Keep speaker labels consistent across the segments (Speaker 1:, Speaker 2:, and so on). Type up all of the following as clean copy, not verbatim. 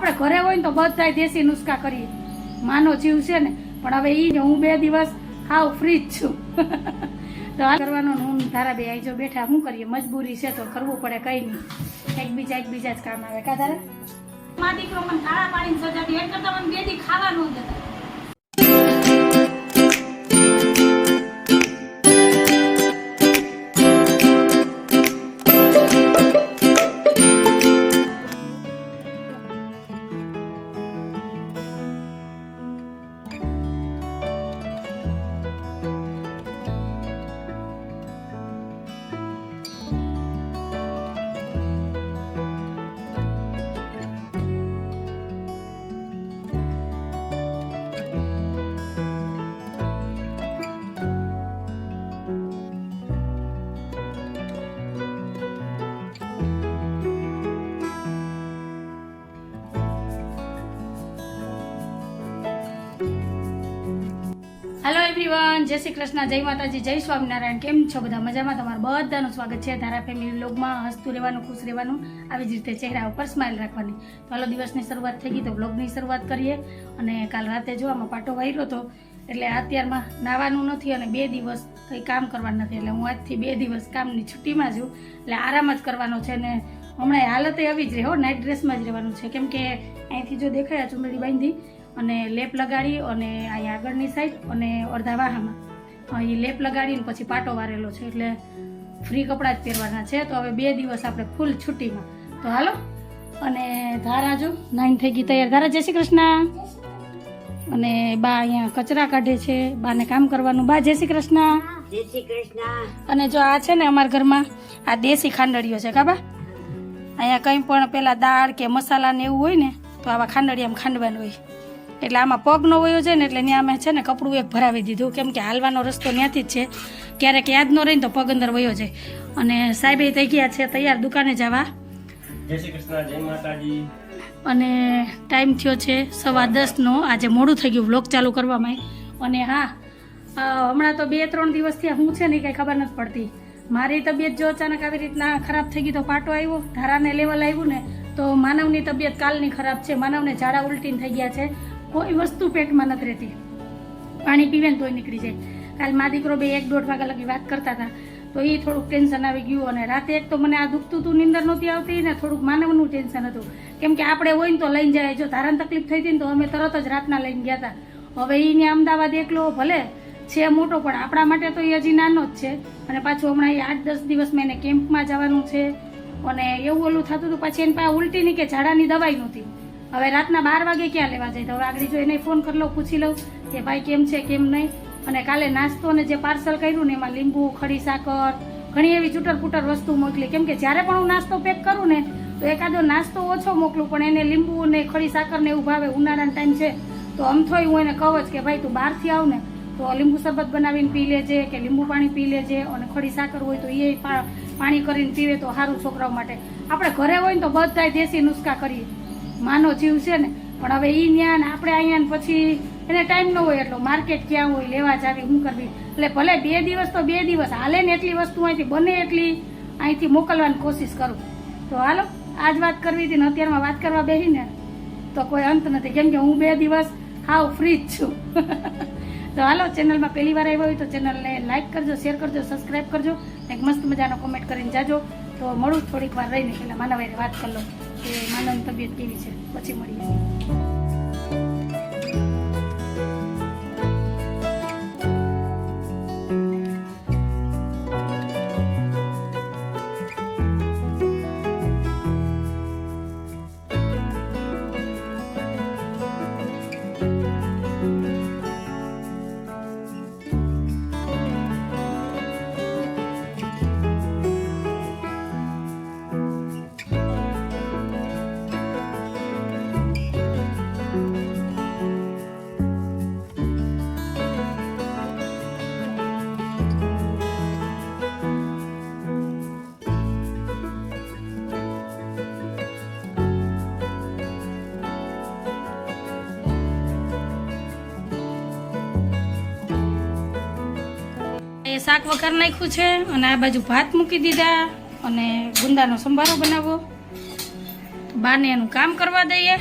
Speaker 1: આપણે ઘરે હોય ને તો બધા દેશી નુસ્ખા કરીએ, માનો જીવ છે ને, પણ હવે ઈ હું 2 દિવસ હાવ ફ્રી જ છું. તો આ કરવાનું હું તારા બે આઈ જો બેઠા શું કરીએ, મજબૂરી છે તો કરવું પડે, કઈ નહીં, એકબીજા જ કામ આવે. કા તારે મા દીકરો મને કાળા પાણીની સજાડી એમ કરતા મને 2 દી ખાવાનું જ હતા. હેલો એવરીવન, જય શ્રી કૃષ્ણ, જય માતાજી, જય સ્વામિનારાયણ. કેમ છો બધા? મજામાં? તમારું બધાનું સ્વાગત છે ધારા ફેમિલી વ્લોગમાં. હસતું રહેવાનું, ખુશ રહેવાનું, આવી જ રીતે ચહેરા ઉપર સ્માઇલ રાખવાની. તો હાલો, દિવસની શરૂઆત થઈ ગઈ તો વ્લોગની શરૂઆત કરીએ. અને કાલ રાતે જો આમાં પાટો વાયરો હતો એટલે અત્યારમાં નાવાનું નથી અને 2 દિવસ કંઈ કામ કરવાનું નથી, એટલે હું આજથી 2 દિવસ કામની છુટ્ટીમાં છું, એટલે આરામ જ કરવાનો છે. ને હમણાં હાલત આવી જ રહે હો, નાઇટ ડ્રેસમાં જ રહેવાનું છે, કેમ કે અહીંથી જો દેખાય ચુંદડી બાંધી અને લેપ લગાડી અને અહીંયા આગળની સાઈડ અને અડધા વાહામાં એ લેપ લગાડીને પછી પાટો વારેલો છે, એટલે ફ્રી કપડાં જ પહેરવાના છે. તો હવે 2 દિવસ આપણે ફૂલ છુટ્ટીમાં. તો હાલો, અને ધારા જો 9 થઈ ગઈ તૈયાર. ધારા જય શ્રી કૃષ્ણ. અને બા અહીંયા કચરા કાઢે છે, બાને કામ કરવાનું. બા જય શ્રી કૃષ્ણ.
Speaker 2: જય શ્રી કૃષ્ણ.
Speaker 1: અને જો આ છે ને અમારા ઘરમાં આ દેશી ખાંડડીઓ છે કાબા. અહીંયા કંઈ પણ પેલા દાળ કે મસાલા ને એવું હોય ને તો આવા ખાંડડિયામાં ખાંડવાનું હોય, એટલે આમાં પગ ન વયો જાય ને એટલે ત્યાં અમે છે ને કપડું એક ભરાવી દીધું, કેમ કે હાલવાનો રસ્તો ત્યાંથી જ છે, ક્યારેક યાદ ન રહીને તો પગ અંદર વયો જાય. અને સાહેબ થઈ ગયા છે તૈયાર દુકાને જવા.
Speaker 3: જય શ્રી કૃષ્ણ, જય માતાજી.
Speaker 1: અને ટાઈમ થયો છે 10:15નો. આજે મોડું થઈ ગયું વ્લોગ ચાલુ કરવામાં. અને હા, હમણાં તો 2-3 દિવસ થયા હું છે ને કંઈ ખબર નથી પડતી. મારી તબિયત જો અચાનક આવી રીતના ખરાબ થઈ ગઈ તો પાટો આવ્યો, ધારાને લેવલ આવ્યું ને તો માનવની તબિયત કાલની ખરાબ છે. માનવને ઝાડા ઉલટીને થઈ ગયા છે, કોઈ વસ્તુ પેટમાં નથી રહેતી, પાણી પીવે ને તોય નીકળી જાય. કાલ મા દીકરો 1-1.5 વાગ્યા લગી વાત કરતા હતા, તો એ થોડુંક ટેન્શન આવી ગયું. અને રાતે એક તો મને આ દુખતું હતું, નીંદર નહોતી આવતી ને થોડુંક માનવનું ટેન્શન હતું, કેમ કે આપણે હોય ને તો લઈને જાય. જો ધારાને તકલીફ થઈ હતી ને તો અમે તરત જ રાતના લઈને ગયા હતા. હવે એને અમદાવાદ એકલો ભલે છે મોટો, પણ આપણા માટે તો એ હજી નાનો જ છે. અને પાછું હમણાં એ 8-10 દિવસમાં એને કેમ્પમાં જવાનું છે, અને એવું ઓલું થતું હતું. પછી એની પાસે ઉલટીની કે ઝાડાની દવાઈ નહોતી. હવે રાતના 12 વાગે ક્યાં લેવા જાય? તો હવે આગળ જો એને ફોન કરી લઉં, પૂછી લઉં કે ભાઈ કેમ છે કેમ નહીં. અને કાલે નાસ્તો ને જે પાર્સલ કર્યું ને એમાં લીંબુ, ખડી સાકર, ઘણી એવી ચૂટર પુટર વસ્તુ મોકલી, કેમ કે જ્યારે પણ હું નાસ્તો પેક કરું ને તો એકાદો નાસ્તો ઓછો મોકલું, પણ એને લીંબુ ને ખડી સાકર ને એવું ભાવે. ઉનાળાનો ટાઈમ છે તો અમથોય હું એને કહું જ કે ભાઈ તું બહારથી આવ ને તો લીંબુ શરબત બનાવીને પી લેજે કે લીંબુ પાણી પી લેજે, અને ખડી સાકર હોય તો એ પાણી કરીને પીવે તો સારું છોકરાઓ માટે. આપણે ઘરે હોય ને તો બધા દેશી નુસ્ખા કરીએ, માનો જીવ છે ને, પણ હવે ઈ ન્યા ને આપણે અહીંયા ને પછી એને ટાઈમ ન હોય એટલો, માર્કેટ ક્યાં હોય, લેવા જાવી, શું કરવી. એટલે ભલે 2 દિવસ તો 2 દિવસ હાલે ને એટલી વસ્તુ અહીંથી બને એટલી અહીંથી મોકલવાની કોશિશ કરું. તો હાલો, આજ વાત કરવી હતી ને અત્યારમાં વાત કરવા બેસીને તો કોઈ અંત નથી, કેમ કે હું 2 દિવસ હાવ ફ્રી જ છું. તો હાલો, ચેનલમાં પહેલી વાર આવ્યો હોય તો ચેનલને લાઇક કરજો, શેર કરજો, સબસ્ક્રાઈબ કરજો, એક મસ્ત મજાનો કોમેન્ટ કરીને જાજો. તો મળું થોડીક વાર રહીને, પહેલાં માનવાઈને વાત કરી લો કે માનવની તબિયત કેવી છે, પછી મળીએ. શાક વઘાર નાખ્યું છે અને આ બાજુ ભાત મૂકી દીધા અને ગુંદાનો સંભારો બનાવો. બાને એનું કામ કરવા દઈએ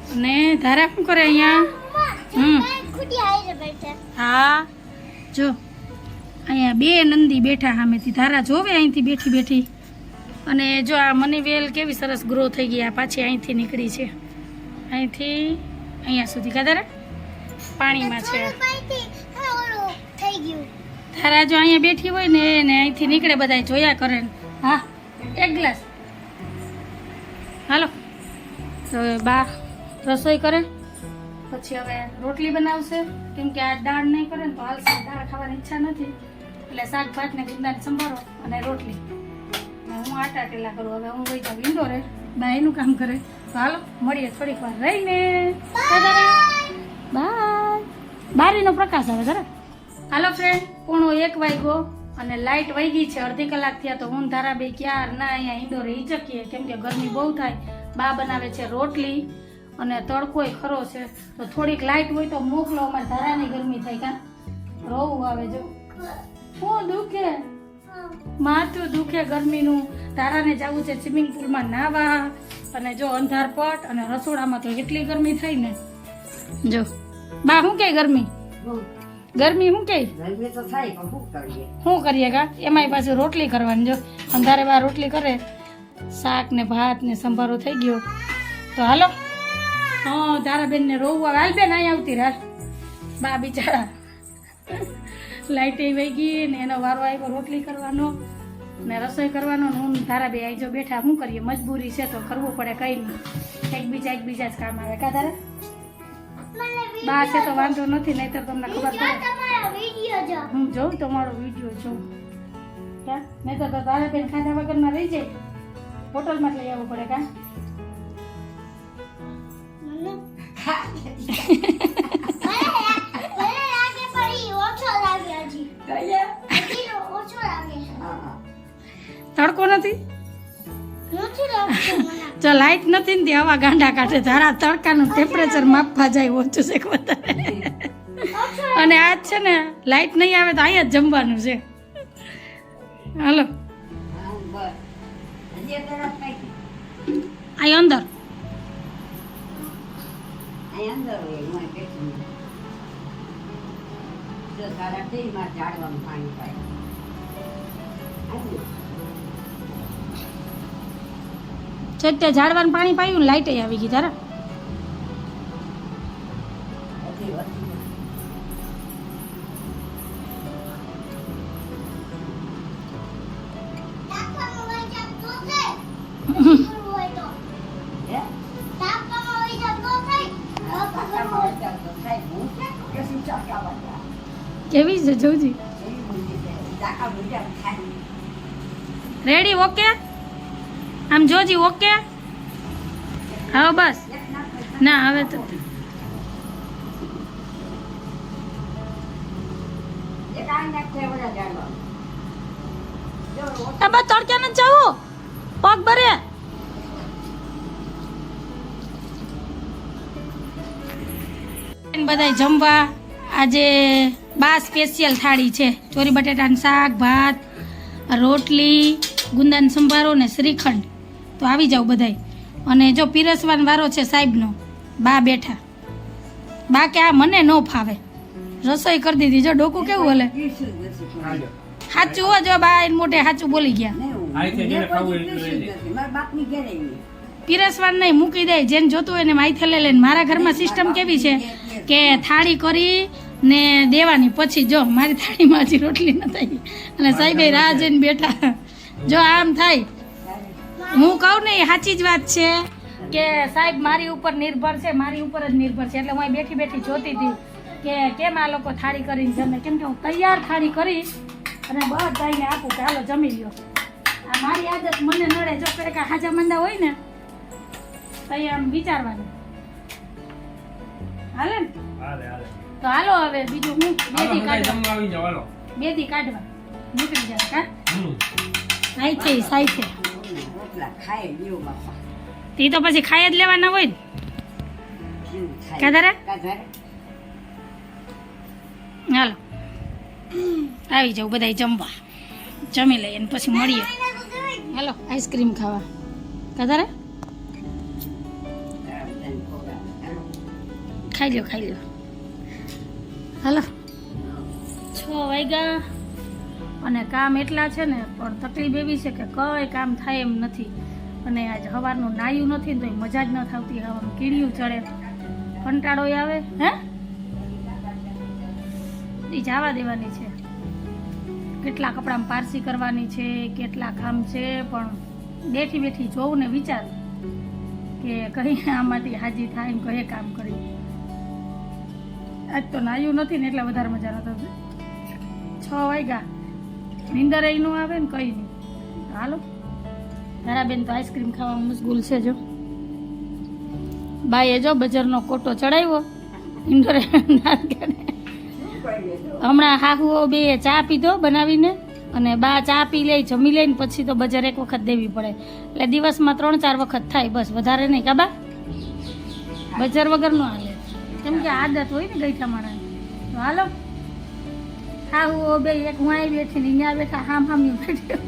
Speaker 1: અને ધારા શું કરે અહીંયા હા જો અહીંયા બે નંદી બેઠા સામેથી ધારા જોવે અહીંથી બેઠી બેઠી અને જો આ મની વેલ કેવી સરસ ગ્રો થઈ ગઈ આ પાછી અહીંથી નીકળી છે અહીંથી અહીંયા સુધી કાધારા પાણીમાં છે ધારા જો અહીંયા બેઠી હોય ને અહીંથી નીકળે બધા જોયા કરે ને હા એક ગ્લાસ હાલો તો બા રસોઈ કરે પછી હવે રોટલી બનાવશે કેમ કે આ દાળ નહીં કરે ને તો હાલશે દાળ ખાવાની ઈચ્છા નથી એટલે શાક ભાત ને ગુંદાને સંભારો અને રોટલી હું આટા ટેલા કરું હવે હું વહી જાઉં ઇન્ડોરે બા એનું કામ કરે તો હાલો મળીએ થોડીક વાર રહીને બાય બારીનો પ્રકાશ આવે જરા હાલો ફ્રેન્ડ 1:30 વાગ્યો અને લાઇટ વહી ગઈ છે અડધી કલાક થયા તો હું ધારા બે ક્યાર ના અહીંયા ઇન્ડોરે ઈ શકીએ કેમ કે ગરમી બહુ થાય બા બનાવે છે રોટલી અને તડકોય ખરો છે તો થોડીક લાઇટ હોય તો મોકલો અમારે ધારાની ગરમી થાય કાં રોવું આવે જો શું દુખે માથું દુખે ગરમીનું ધારાને જવું છે સ્વિમિંગ પુલમાં નાહવા અને જો અંધાર પટ અને રસોડામાં તો એટલી ગરમી થઈ ને જો બા શું કે ગરમી શું કે શું કરીએ કા એમાંય પાછું રોટલી કરવાની જો અંધારે બા રોટલી કરે શાક ને ભાત ને સંભારો થઈ ગયો તો હાલો હા ધારાબેન ને રોવું આવે હાલ બેન અહીં આવતી રાત બા બિચારા લાઇટ વહી ગઈ ને એનો વારો આવ્યો રોટલી કરવાનો ને રસોઈ કરવાનો ને હું ધારાબે આવી જો બેઠા શું કરીએ મજબૂરી છે તો કરવું પડે કઈ નહીં એકબીજા જ કામ આવે કા ધારા બા છે તો વાંધો નથી નહીતર તમને ખબર પડે હું જોઉં તમારો વિડીયો જોઉં ક્યાં નહીતર તો ધારાબેન ખાધા વગરમાં રહી જાય હોટલમાં જ લઈ આવવું પડે કા તડકો નથી જો લાઈટ નથી ને હવા ગાંડા કાઢે ધારા તડકાનું ટેમ્પરેચર માપવા જાય ઓછું છે વધારે અને આજ છે ને લાઈટ નહીં આવે તો અહીંયા જ જમવાનું છે હાલો અહીં અંદર છેટે ઝાડવાનું પાણી પાયું લાઈટ આવી ગઈ તારા કેવી છે જોજી રેડી ઓકે આમ જોજી ઓકે હા બસ ના હવે તો તડકે ન જવું પગ ભરે બધા જમવા આજે બા સ્પેશિયલ થાળી છે ચોરી બટેટાનું શાક ભાત રોટલી ગુંદાનો સંભારો ને શ્રીખંડ તો આવી જાવ બધાય અને જો પીરસવાનો વારો છે સાહેબનો બા બેઠા બા કે આ મને ન ફાવે રસોઈ કરી દીધી જો ડોકું કેવું હલે સાચું હો જો બા એને મોટે સાચું બોલી ગયા પીરસવાનું નહીં મૂકી દે જેને જોતું હોય ને માથે લઈ લઈને મારા ઘરમાં સિસ્ટમ કેવી છે કે થાળી કરી ને દેવાની પછી જો મારી થાળીમાં હજી રોટલી ન થઈ અને સાહેબે રાહ જોઈને બેઠા જો આમ થાય હું કહું ને એ સાચી જ વાત છે કે સાહેબ મારી ઉપર નિર્ભર છે મારી ઉપર જ નિર્ભર છે એટલે હું બેઠી બેઠી જોતી હતી કે કેમ આ લોકો થાળી કરીને જમે કેમ કે હું તૈયાર થાળી કરી અને બધાને આપું કે હાલો જમી લ્યો આ મારી આદત મને નડે જો કડે હાજા મંદા હોય ને તો આમ વિચારવાનું હાલે ને તો હાલો હવે બીજું હું બેદી કાઢવા નીકળી જાય કા સાઈ તે તો પછી ખાઈ જ લેવાના હોય ને કાધારા હાલો આવી જાવ બધા જમવા જમી લઈએ ને પછી મળીએ હાલો આઈસ્ક્રીમ ખાવા કાધારા ખાઈ લ્યો હાલો 6 વાગ્યા અને કામ એટલા છે ને પણ તકલીફ એવી છે કે કઈ કામ થાય એમ નથી અને આજ સવારનું નાયું નથી ને તો મજા જ ન થતી હવાનું કીડિયું ચડે કંટાળો આવે હે એ જવા દેવાની છે કેટલા કપડામાં પારસી કરવાની છે કેટલા કામ છે પણ બેઠી બેઠી જોઉં ને વિચાર કે કઈ આમાંથી હાજી થાય ને કઈ કામ કરી આજ તો નાયું નથી ને એટલે વધારે મજા નથી 6 વાગ્યા નીંદર એ ન આવે ને કઈ નહીં હાલો તારા બેન તો આઈસ્ક્રીમ ખાવામાં મશગુલ છે જો બાઈએ જો બજારનો કોટો ચડાવ્યો નીંદર હમણાં હાહુઓ બે ચા પીધો બનાવીને અને બા ચા પી લે જમી લે ને પછી તો બજાર એક વખત દેવી પડે એટલે દિવસમાં 3-4 વખત થાય બસ વધારે નહીં કાબા બજાર વગર નો હાલે કેમ કે આદત હોય ને ગઈઠા માણસ તો હાલો હાહુઓ બે એક હું આવી બેઠી ને અહીંયા બેઠા હામ બેઠી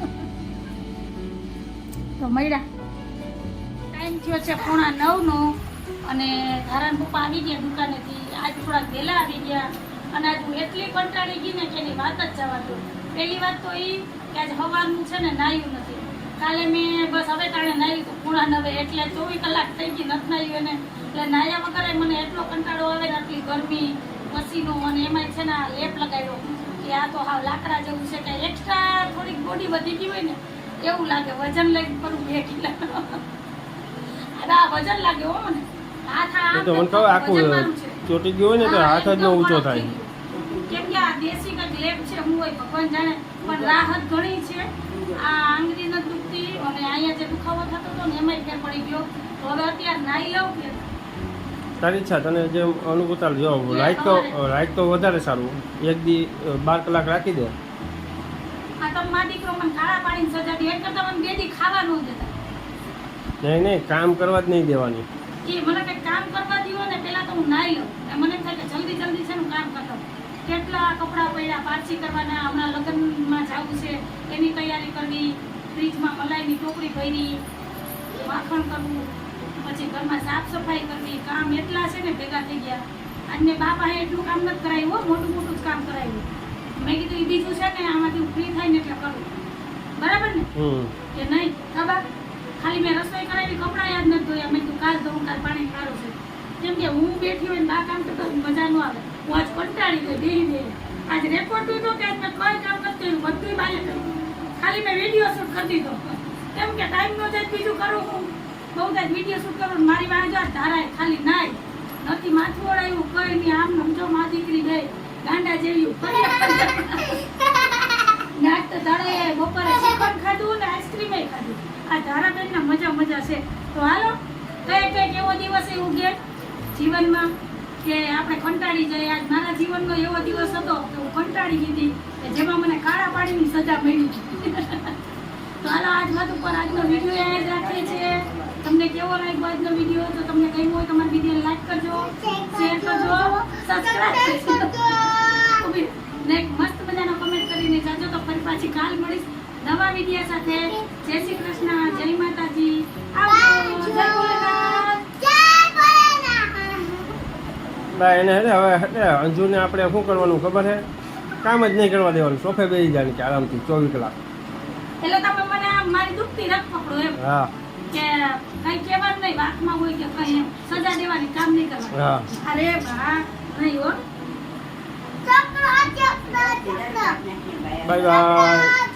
Speaker 1: તો મળ્યા ટાઈમ થયો છે 8:45નો અને ધારાન પપ્પા આવી ગયા દુકાનેથી આજ થોડાક વહેલા આવી ગયા અને આજ હું એટલી કંટાળી ગઈ ને કે એની વાત જ જવા દો પહેલી વાત તો એ કે આજ હવાનું છે ને નાયું નથી કાલે મેં બસ હવે તાણે નાયું તો 8:45 એટલે 24 કલાક થઈ ગઈ નથી નાયું એને એટલે નાયા વગર મને એટલો કંટાળો આવે ને આટલી ગરમી પસીનો અને એમાં છે ને આ લેપ લગાવ્યો કે આ તો હાવ લાકડા જેવું છે કે એક્સ્ટ્રા થોડીક બોડી વધી ગઈ હોય ને એવું લાગે વજન લઈને કરું 2 કિલો આ વજન લાગે હો મને હાથ આ
Speaker 4: તો મને કહો આખું ચોટી ગયું હોય ને તો હાથ જ નો ઊંચો થાય
Speaker 1: કેમ કે આ દેશી કંઈક લેપ છે હું હોય ભગવાન જાણે પણ રાહત ઘણી છે આ આંગળી નથી દુખતી અને અહીંયા જે દુખાવો થતો હતો ને એમાંય ફેર પડી ગયો તો હવે અત્યારે નાઈ લઉં કે
Speaker 4: તારી ઈચ્છા તને જેમ અનુકૂળ જો લાઈટ તો વધારે સારું એક દી 12 કલાક રાખી દે
Speaker 1: આ તો મારા દીકરો મને કાળા પાડીને સજા દે એક કરતા મને 2 દી ખાવા ન દેતા
Speaker 4: નહીં કામ કરવા જ નહીં દેવાની
Speaker 1: એ મને કંઈક કામ કરવા દીધો ને પહેલા તો હું નાઈ લઉં મને એમ થાય કે જલ્દી છે હું કામ કરતો કેટલા કપડાં પડ્યા પારસી કરવાના હમણાં લગ્નમાં જવું છે એની તૈયારી કરવી ફ્રીજમાં મલાઈની ટોકરી ભરી માખણ કરવું પછી ઘરમાં સાફ સફાઈ કરવી કામ એટલા છે ને ભેગા થઈ ગયા અને બાપાએ એટલું કામ નથી કરાવ્યું હો મોટું જ કામ કરાવ્યું મેં કીધું એ બીજું છે ને આમાંથી હું ફ્રી થાય ને એટલે કરું બરાબર ને કે નહીં ખબર ખાલી મેં રસોઈ કરાવી કપડાં યાદ નથી ધોયા મેં તું કાલ ધોઉં કાલ પાણી ખારું છે કેમ કે હું બેઠી હોય ને બા કામ કરતો મજા ન આવે હું આજ કંટાળી ગઈ બેહી આજ રેકોર્ડ તો કે આજ મેં કોઈ કામ નથી કર્યું બધું બાય કર્યું ખાલી મેં વિડીયો શૂટ કરી દીધો કેમ કે ટાઈમ નો જાય બીજું કરું હું બહુ જ વિડીયો શૂટ કરું મારી વાંહે જો ધારાય ખાલી નાય નથી માથું ઓળાયું કઈ નહીં આમ સમજો માં દીકરી ગઈ ગાંડા જેવી નાક તો ધારે બપોરે ચિકન ખાધું ને આઈસ્ક્રીમ ખાધું આ ધારાબેન ના મજા છે તો હાલો કઈક એવો દિવસ એવું કે જીવનમાં કે આપણે કંટાળી જાય આજ મારા જીવનનો એવો દિવસ હતો કે હું કંટાળી ગઈ હતી કે જેમાં મને કાળા પાડીની સજા મળી તો હાલો આજ વાત ઉપર આજનો વિડીયો યાદ રાખીએ છીએ તમને કેવો લાગ્યો આજનો વિડીયો તો તમને ગમ્યો હોય તમારા વિડીયો લાઈક કરજો શેર કરજો સબસ્ક્રાઇબ કરજો ને મસ્ત મજાનો કમેન્ટ કરીને જાજો તો ફરી પાછી કાલ મળીશ નવા વિડીયો સાથે જય શ્રી કૃષ્ણ જય માતાજી આવજો જય ભોલેનાથ
Speaker 4: એને હવે અંજુને આપણે શું કરવાનું ખબર છે કામ જ નહીં કરવા દેવાનું સોફે બેસી જાય કે આરામથી 24 કલાક
Speaker 1: એટલે તમે મને મારી દુખતી રખ પકડો એમ
Speaker 4: હા
Speaker 1: કે કઈ કહેવાનું નહીં વાતમાં હોય કે કઈ એમ સજા દેવાની કામ નહીં કરવાનું
Speaker 4: હા
Speaker 1: અરે બા નહીં હો
Speaker 4: બાય બાય